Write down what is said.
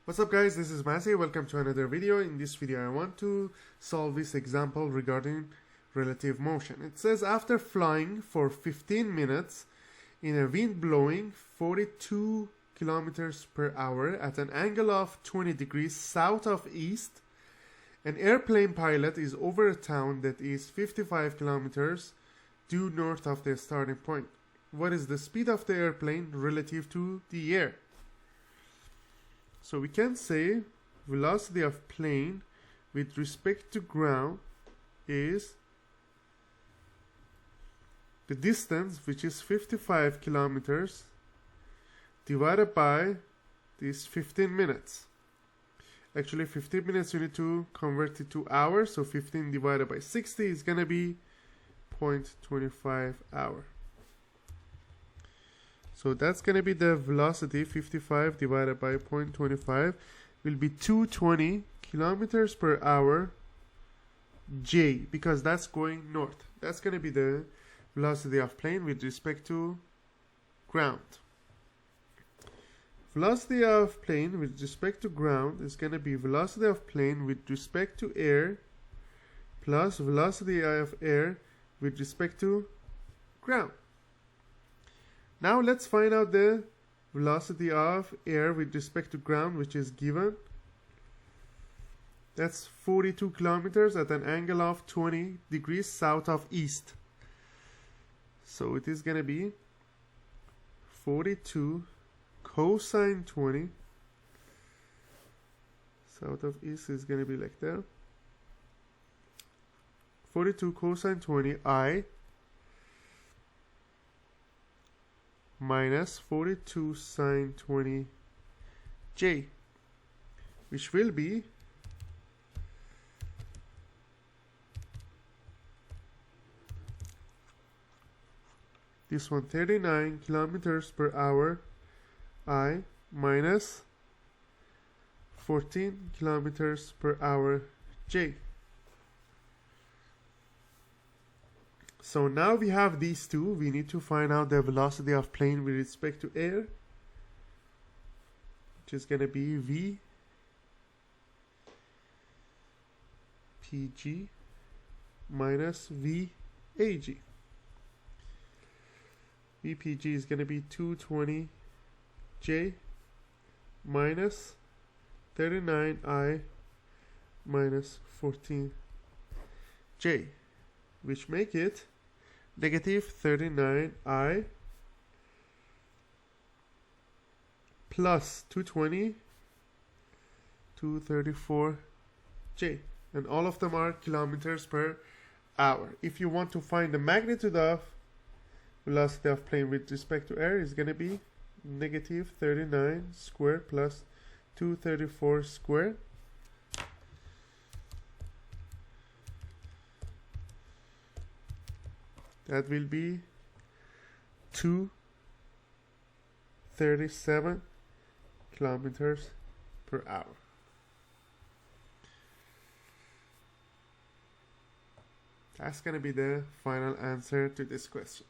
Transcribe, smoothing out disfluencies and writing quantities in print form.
What's up guys, this is Masi. Welcome to another video. In this video I want to solve this example regarding relative motion. It says after flying for 15 minutes in a wind blowing 42 kilometers per hour at an angle of 20 degrees south of east, an airplane pilot is over a town that is 55 kilometers due north of the starting point. What is the speed of the airplane relative to the air? So we can say velocity of plane with respect to ground is the distance, which is 55 kilometers, divided by these 15 minutes. Actually 15 minutes you need to convert it to hours, so 15 divided by 60 is gonna be 0.25 hour. So that's going to be the velocity. 55 divided by 0.25 will be 220 kilometers per hour J, because that's going north. That's going to be the velocity of plane with respect to ground. Velocity of plane with respect to ground is going to be velocity of plane with respect to air plus velocity of air with respect to ground. Now let's find out the velocity of air with respect to ground, which is given. That's 42 kilometers at an angle of 20 degrees south of east. So it is going to be 42 cosine 20 south of east is going to be like that. 42 cosine 20 I minus 42 sine 20 J, which will be this one, 39 kilometers per hour I minus 14 kilometers per hour J. So now we have these two. We need to find out the velocity of plane with respect to air, which is going to be V PG minus V AG. VPG is going to be 220 J minus 39 I minus 14 J, which make it negative 39I plus 220, 234J. And all of them are kilometers per hour. If you want to find the magnitude of velocity of plane with respect to air, is going to be negative 39 squared plus 234 squared. That will be 237 kilometers per hour. That's going to be the final answer to this question.